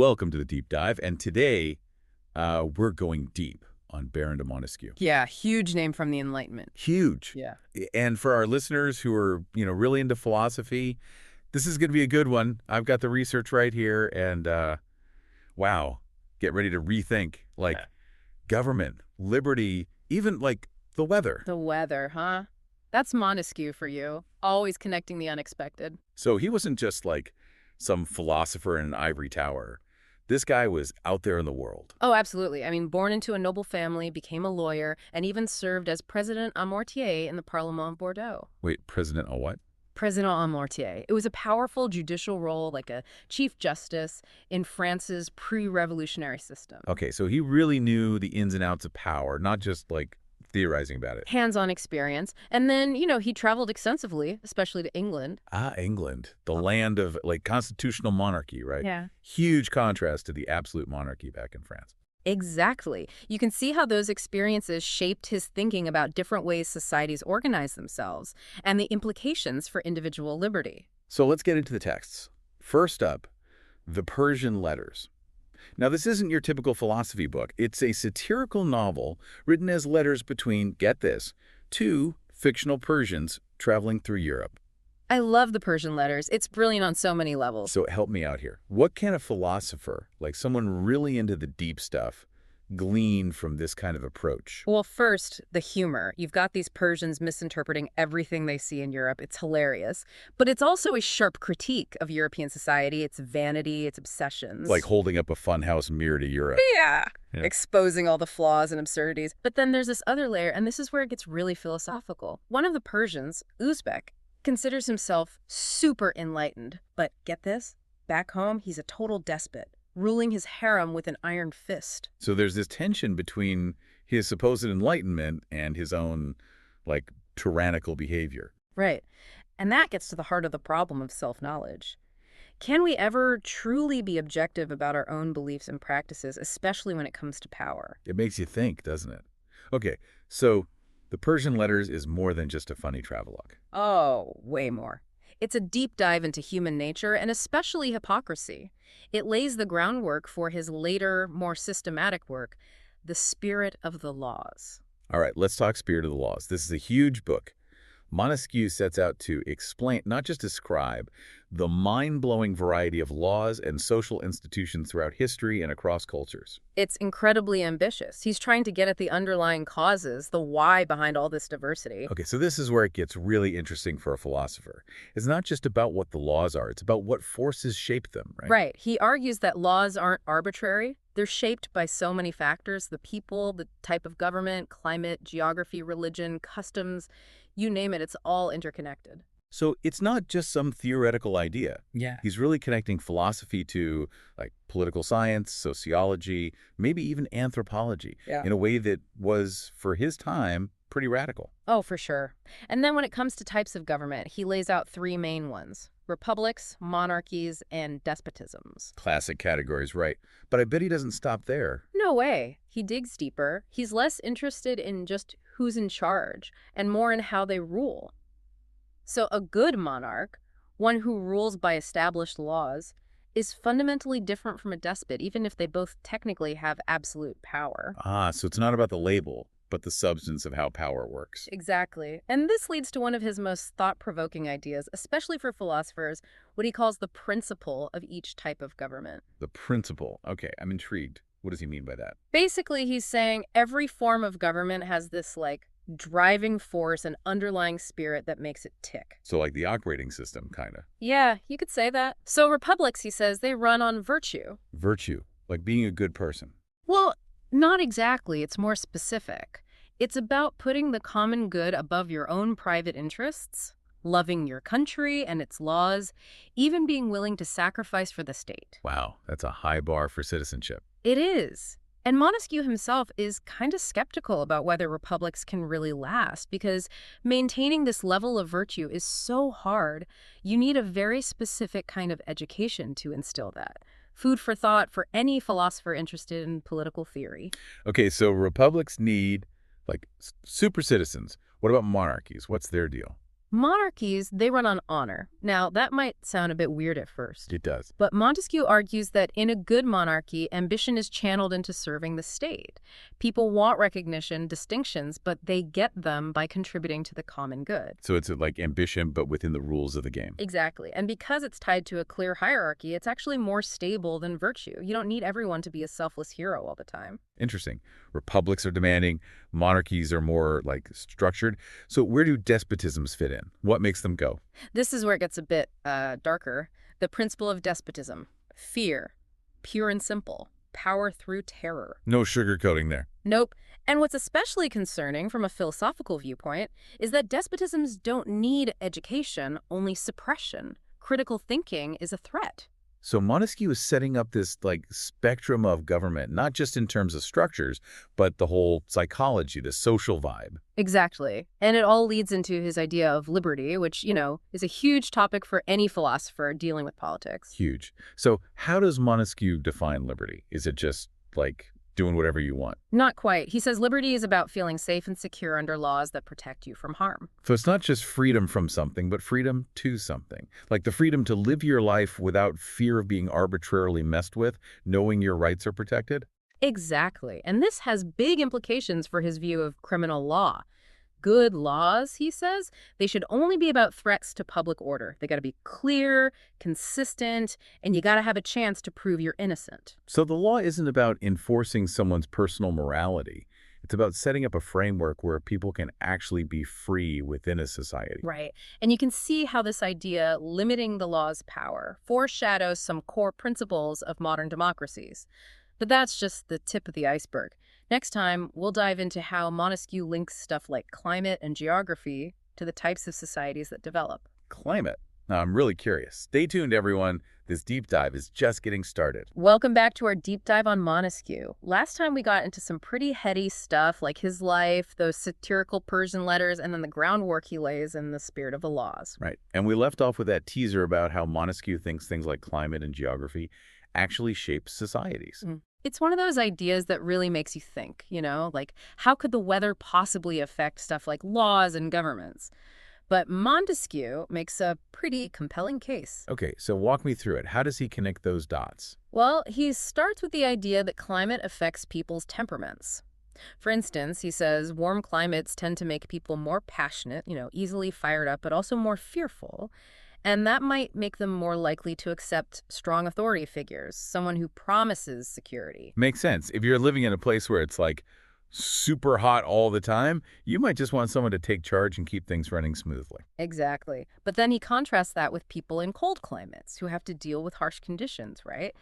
Welcome to the Deep Dive, and today we're going deep on Baron de Montesquieu. Yeah, huge name from the Enlightenment. Huge. Yeah. And for our listeners who are, really into philosophy, this is going to be a good one. I've got the research right here, and wow, get ready to rethink, like, government, liberty, even, like, the weather. The weather, huh? That's Montesquieu for you. Always connecting the unexpected. So he wasn't just, like, some philosopher in an ivory tower. This guy was out there in the world. Oh, absolutely. I mean, born into a noble family, became a lawyer, and even served as President en Mortier in the Parlement of Bordeaux. Wait, President a what? President en Mortier. It was a powerful judicial role, like a chief justice in France's pre-revolutionary system. Okay, so he really knew the ins and outs of power, not just, like, theorizing about it. Hands-on experience. And then, he traveled extensively, especially to England. Ah, England, the land of, like, constitutional monarchy, right? Yeah. Huge contrast to the absolute monarchy back in France. Exactly. You can see how those experiences shaped his thinking about different ways societies organize themselves and the implications for individual liberty. So let's get into the texts. First up, the Persian Letters. Now, this isn't your typical philosophy book. It's a satirical novel written as letters between, get this, two fictional Persians traveling through Europe. I love the Persian letters. It's brilliant on so many levels. So help me out here. What can a philosopher, like someone really into the deep stuff, glean from this kind of approach? Well, first, the humor. You've got these Persians misinterpreting everything they see in Europe. It's hilarious. But it's also a sharp critique of European society, its vanity, its obsessions. Like holding up a funhouse mirror to Europe. Yeah. Yeah. Exposing all the flaws and absurdities. But then there's this other layer, and this is where it gets really philosophical. One of the Persians, Uzbek, considers himself super enlightened. But get this? Back home, he's a total despot, ruling his harem with an iron fist. So there's this tension between his supposed enlightenment and his own, like, tyrannical behavior. Right. And that gets to the heart of the problem of self-knowledge. Can we ever truly be objective about our own beliefs and practices, especially when it comes to power? It makes you think, doesn't it? Okay, so the Persian Letters is more than just a funny travelogue. Oh, way more. It's a deep dive into human nature and especially hypocrisy. It lays the groundwork for his later, more systematic work, The Spirit of the Laws. All right, let's talk Spirit of the Laws. This is a huge book. Montesquieu sets out to explain, not just describe, the mind-blowing variety of laws and social institutions throughout history and across cultures. It's incredibly ambitious. He's trying to get at the underlying causes, the why behind all this diversity. Okay, so this is where it gets really interesting for a philosopher. It's not just about what the laws are, it's about what forces shape them, right? Right. He argues that laws aren't arbitrary. They're shaped by so many factors: the people, the type of government, climate, geography, religion, customs, you name it, it's all interconnected. So it's not just some theoretical idea. Yeah. He's really connecting philosophy to, like, political science, sociology, maybe even anthropology, in a way that was, for his time, pretty radical. Oh, for sure. And then when it comes to types of government, he lays out three main ones: republics, monarchies, and despotisms. Classic categories, right. But I bet he doesn't stop there. No way. He digs deeper. He's less interested in just who's in charge and more in how they rule. So a good monarch, one who rules by established laws, is fundamentally different from a despot, even if they both technically have absolute power. Ah, so it's not about the label, but the substance of how power works. Exactly. And this leads to one of his most thought-provoking ideas, especially for philosophers, what he calls the principle of each type of government. The principle. Okay, I'm intrigued. What does he mean by that? Basically, he's saying every form of government has this, like, driving force and underlying spirit that makes it tick. So like the operating system, kind of. Yeah, you could say that. So republics, he says, they run on virtue. Virtue, like being a good person. Well, not exactly. It's more specific. It's about putting the common good above your own private interests, loving your country and its laws, even being willing to sacrifice for the state. Wow, that's a high bar for citizenship. It is. And Montesquieu himself is kind of skeptical about whether republics can really last, because maintaining this level of virtue is so hard. You need a very specific kind of education to instill that. Food for thought for any philosopher interested in political theory. Okay, so republics need, like, super citizens. What about monarchies? What's their deal? Monarchies, they run on honor. Now, that might sound a bit weird at first. It does. But Montesquieu argues that in a good monarchy, ambition is channeled into serving the state. People want recognition, distinctions, but they get them by contributing to the common good. So it's like ambition, but within the rules of the game. Exactly. And because it's tied to a clear hierarchy, it's actually more stable than virtue. You don't need everyone to be a selfless hero all the time. Interesting. Republics are demanding. Monarchies are more like structured. So where do despotisms fit in? What makes them go? This is where it gets a bit darker. The principle of despotism. Fear. Pure and simple. Power through terror. No sugarcoating there. Nope. And what's especially concerning from a philosophical viewpoint is that despotisms don't need education, only suppression. Critical thinking is a threat. So Montesquieu is setting up this like spectrum of government, not just in terms of structures, but the whole psychology, the social vibe. Exactly. And it all leads into his idea of liberty, which, is a huge topic for any philosopher dealing with politics. Huge. So how does Montesquieu define liberty? Is it just like doing whatever you want? Not quite. He says liberty is about feeling safe and secure under laws that protect you from harm. So it's not just freedom from something, but freedom to something. Like the freedom to live your life without fear of being arbitrarily messed with, knowing your rights are protected? Exactly. And this has big implications for his view of criminal law. Good laws, he says, they should only be about threats to public order. They got to be clear, consistent, and you got to have a chance to prove you're innocent. So the law isn't about enforcing someone's personal morality. It's about setting up a framework where people can actually be free within a society. Right. And you can see how this idea, limiting the law's power, foreshadows some core principles of modern democracies. But that's just the tip of the iceberg. Next time, we'll dive into how Montesquieu links stuff like climate and geography to the types of societies that develop. Climate. Now, I'm really curious. Stay tuned, everyone. This deep dive is just getting started. Welcome back to our deep dive on Montesquieu. Last time we got into some pretty heady stuff like his life, those satirical Persian letters, and then the groundwork he lays in the spirit of the laws. Right. And we left off with that teaser about how Montesquieu thinks things like climate and geography actually shape societies. It's one of those ideas that really makes you think, like how could the weather possibly affect stuff like laws and governments? But Montesquieu makes a pretty compelling case. Okay, so walk me through it. How does he connect those dots? Well, he starts with the idea that climate affects people's temperaments. For instance, he says warm climates tend to make people more passionate, easily fired up, but also more fearful. And that might make them more likely to accept strong authority figures, someone who promises security. Makes sense. If you're living in a place where it's like super hot all the time, you might just want someone to take charge and keep things running smoothly. Exactly. But then he contrasts that with people in cold climates who have to deal with harsh conditions, right?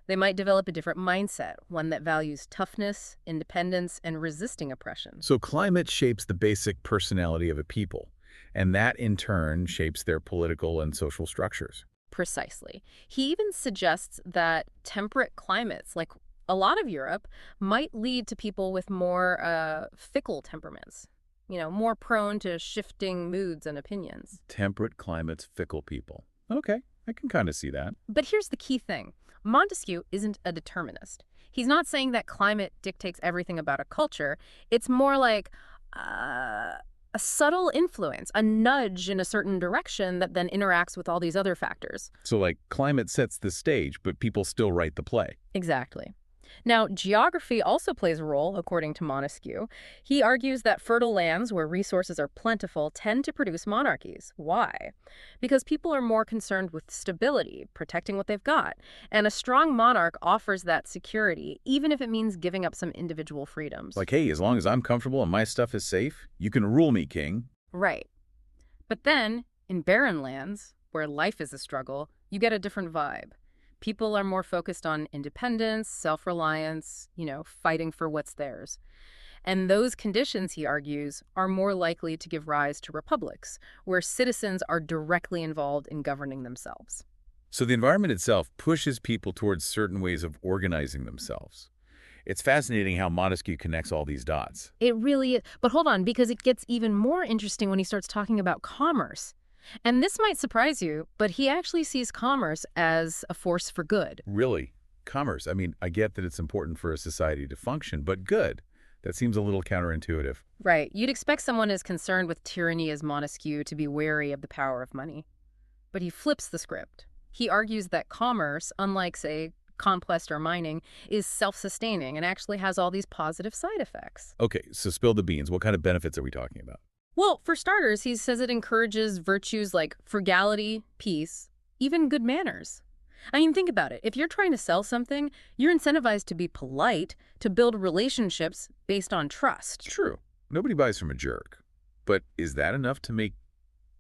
They might develop a different mindset, one that values toughness, independence, and resisting oppression. So climate shapes the basic personality of a people, and that in turn shapes their political and social structures. Precisely. He even suggests that temperate climates, like a lot of Europe, might lead to people with more fickle temperaments, more prone to shifting moods and opinions. Temperate climates, fickle people. Okay, I can kind of see that. But here's the key thing. Montesquieu isn't a determinist. He's not saying that climate dictates everything about a culture. It's more like a subtle influence, a nudge in a certain direction that then interacts with all these other factors. So like climate sets the stage, but people still write the play. Exactly. Now, geography also plays a role, according to Montesquieu. He argues that fertile lands where resources are plentiful tend to produce monarchies. Why? Because people are more concerned with stability, protecting what they've got. And a strong monarch offers that security, even if it means giving up some individual freedoms. Like, hey, as long as I'm comfortable and my stuff is safe, you can rule me, king. Right. But then, in barren lands, where life is a struggle, you get a different vibe. People are more focused on independence, self-reliance, fighting for what's theirs. And those conditions, he argues, are more likely to give rise to republics, where citizens are directly involved in governing themselves. So the environment itself pushes people towards certain ways of organizing themselves. It's fascinating how Montesquieu connects all these dots. It really is. But hold on, because it gets even more interesting when he starts talking about commerce. And this might surprise you, but he actually sees commerce as a force for good. Really? Commerce. I mean, I get that it's important for a society to function, but good. That seems a little counterintuitive. Right. You'd expect someone as concerned with tyranny as Montesquieu to be wary of the power of money. But he flips the script. He argues that commerce, unlike, say, conquest or mining, is self-sustaining and actually has all these positive side effects. Okay, so spill the beans. What kind of benefits are we talking about? Well, for starters, he says it encourages virtues like frugality, peace, even good manners. I mean, think about it. If you're trying to sell something, you're incentivized to be polite, to build relationships based on trust. It's true. Nobody buys from a jerk. But is that enough to make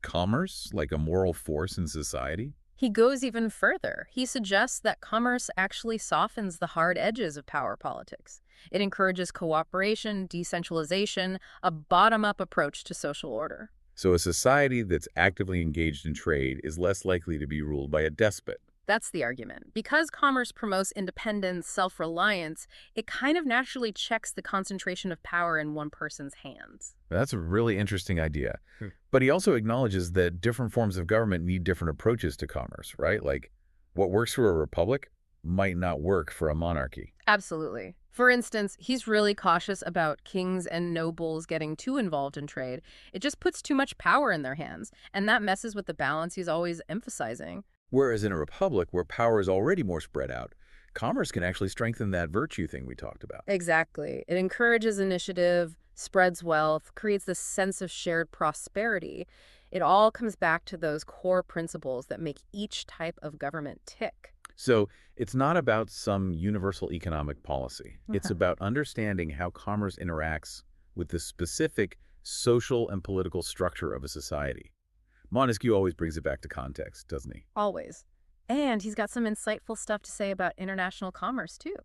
commerce like a moral force in society? He goes even further. He suggests that commerce actually softens the hard edges of power politics. It encourages cooperation, decentralization, a bottom-up approach to social order. So a society that's actively engaged in trade is less likely to be ruled by a despot. That's the argument. Because commerce promotes independence, self-reliance, it kind of naturally checks the concentration of power in one person's hands. That's a really interesting idea. Hmm. But he also acknowledges that different forms of government need different approaches to commerce, right? Like what works for a republic might not work for a monarchy. Absolutely. For instance, he's really cautious about kings and nobles getting too involved in trade. It just puts too much power in their hands, and that messes with the balance he's always emphasizing. Whereas in a republic where power is already more spread out, commerce can actually strengthen that virtue thing we talked about. Exactly. It encourages initiative, spreads wealth, creates this sense of shared prosperity. It all comes back to those core principles that make each type of government tick. So it's not about some universal economic policy. It's about understanding how commerce interacts with the specific social and political structure of a society. Montesquieu always brings it back to context, doesn't he? Always. And he's got some insightful stuff to say about international commerce, too.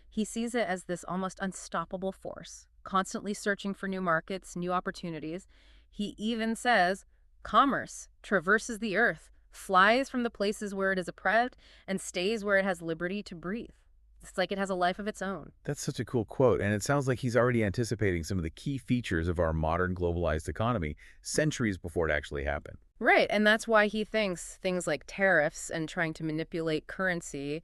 He sees it as this almost unstoppable force, constantly searching for new markets, new opportunities. He even says, commerce traverses the earth, flies from the places where it is oppressed, and stays where it has liberty to breathe. It's like it has a life of its own. That's such a cool quote, and it sounds like he's already anticipating some of the key features of our modern globalized economy centuries before it actually happened. Right, and that's why he thinks things like tariffs and trying to manipulate currency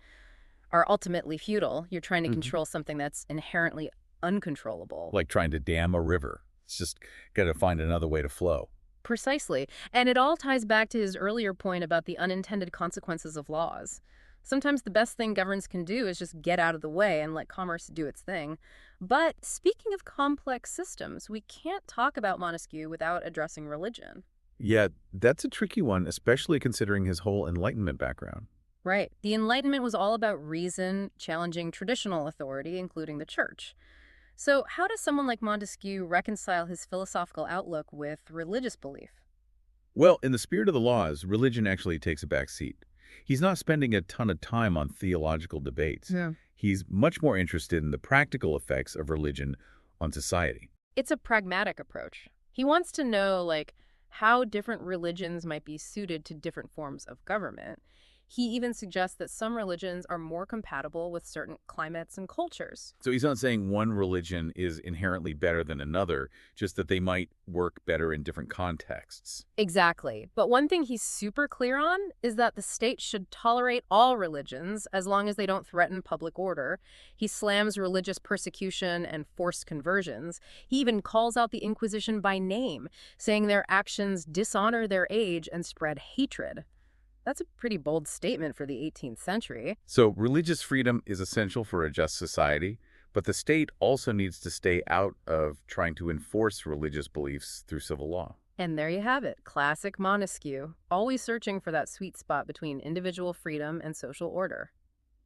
are ultimately futile. You're trying to control something that's inherently uncontrollable. Like trying to dam a river. It's just got to find another way to flow. Precisely. And it all ties back to his earlier point about the unintended consequences of laws. Sometimes the best thing governments can do is just get out of the way and let commerce do its thing. But speaking of complex systems, we can't talk about Montesquieu without addressing religion. Yeah, that's a tricky one, especially considering his whole Enlightenment background. Right. The Enlightenment was all about reason, challenging traditional authority, including the church. So how does someone like Montesquieu reconcile his philosophical outlook with religious belief? Well, in the spirit of the laws, religion actually takes a back seat. He's not spending a ton of time on theological debates. Yeah. He's much more interested in the practical effects of religion on society. It's a pragmatic approach. He wants to know, like, how different religions might be suited to different forms of government. He even suggests that some religions are more compatible with certain climates and cultures. So he's not saying one religion is inherently better than another, just that they might work better in different contexts. Exactly. But one thing he's super clear on is that the state should tolerate all religions as long as they don't threaten public order. He slams religious persecution and forced conversions. He even calls out the Inquisition by name, saying their actions dishonor their age and spread hatred. That's a pretty bold statement for the 18th century. So religious freedom is essential for a just society, but the state also needs to stay out of trying to enforce religious beliefs through civil law. And there you have it, classic Montesquieu, always searching for that sweet spot between individual freedom and social order.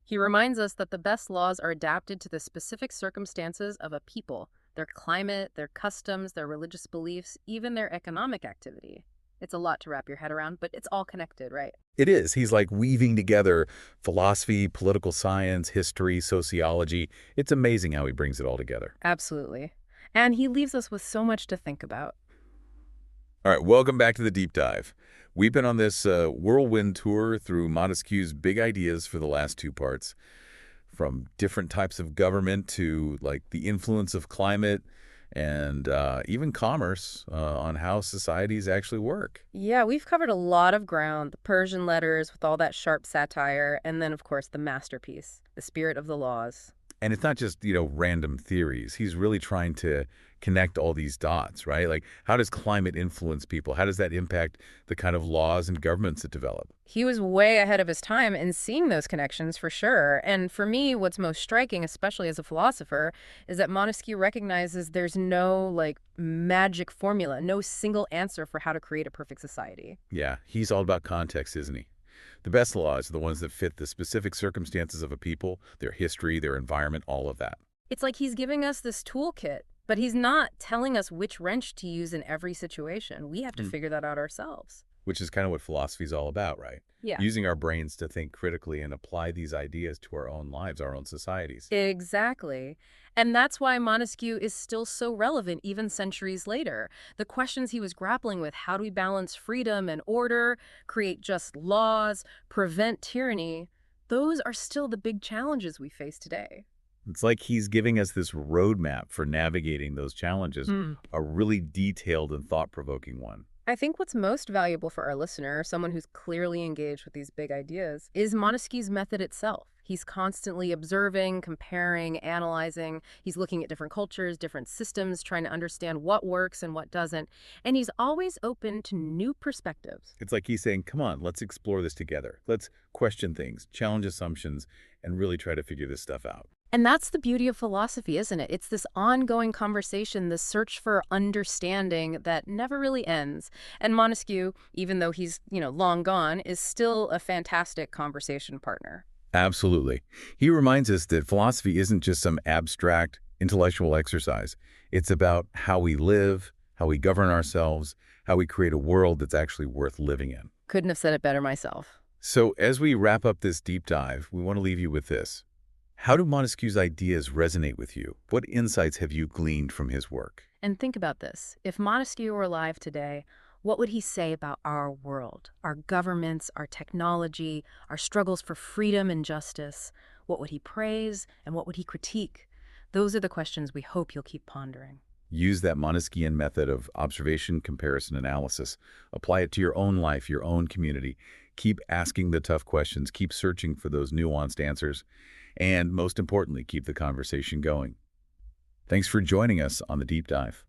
He reminds us that the best laws are adapted to the specific circumstances of a people, their climate, their customs, their religious beliefs, even their economic activity. It's a lot to wrap your head around, but it's all connected, right? It is. He's like weaving together philosophy, political science, history, sociology. It's amazing how he brings it all together. Absolutely. And he leaves us with so much to think about. All right, welcome back to the Deep Dive. We've been on this whirlwind tour through Montesquieu's big ideas for the last two parts, from different types of government to like the influence of climate and even commerce on how societies actually work. Yeah, we've covered a lot of ground. The Persian letters with all that sharp satire, and then, of course, the masterpiece, The Spirit of the Laws. And it's not just, random theories. He's really trying to connect all these dots, right? Like, how does climate influence people? How does that impact the kind of laws and governments that develop? He was way ahead of his time in seeing those connections for sure. And for me, what's most striking, especially as a philosopher, is that Montesquieu recognizes there's no magic formula, no single answer for how to create a perfect society. Yeah, he's all about context, isn't he? The best laws are the ones that fit the specific circumstances of a people, their history, their environment, all of that. It's like he's giving us this toolkit, but he's not telling us which wrench to use in every situation. We have to Mm. figure that out ourselves. Which is kind of what philosophy is all about, right? Yeah. Using our brains to think critically and apply these ideas to our own lives, our own societies. Exactly. And that's why Montesquieu is still so relevant even centuries later. The questions he was grappling with, how do we balance freedom and order, create just laws, prevent tyranny, those are still the big challenges we face today. It's like he's giving us this roadmap for navigating those challenges, a really detailed and thought-provoking one. I think what's most valuable for our listener, someone who's clearly engaged with these big ideas, is Montesquieu's method itself. He's constantly observing, comparing, analyzing. He's looking at different cultures, different systems, trying to understand what works and what doesn't. And he's always open to new perspectives. It's like he's saying, come on, let's explore this together. Let's question things, challenge assumptions, and really try to figure this stuff out. And that's the beauty of philosophy, isn't it? It's this ongoing conversation, this search for understanding that never really ends. And Montesquieu, even though he's, long gone, is still a fantastic conversation partner. Absolutely. He reminds us that philosophy isn't just some abstract intellectual exercise. It's about how we live, how we govern ourselves, how we create a world that's actually worth living in. Couldn't have said it better myself. So as we wrap up this deep dive, we want to leave you with this. How do Montesquieu's ideas resonate with you? What insights have you gleaned from his work? And think about this. If Montesquieu were alive today, what would he say about our world, our governments, our technology, our struggles for freedom and justice? What would he praise and what would he critique? Those are the questions we hope you'll keep pondering. Use that Montesquieuan method of observation, comparison, analysis. Apply it to your own life, your own community. Keep asking the tough questions. Keep searching for those nuanced answers. And most importantly, keep the conversation going. Thanks for joining us on the Deep Dive.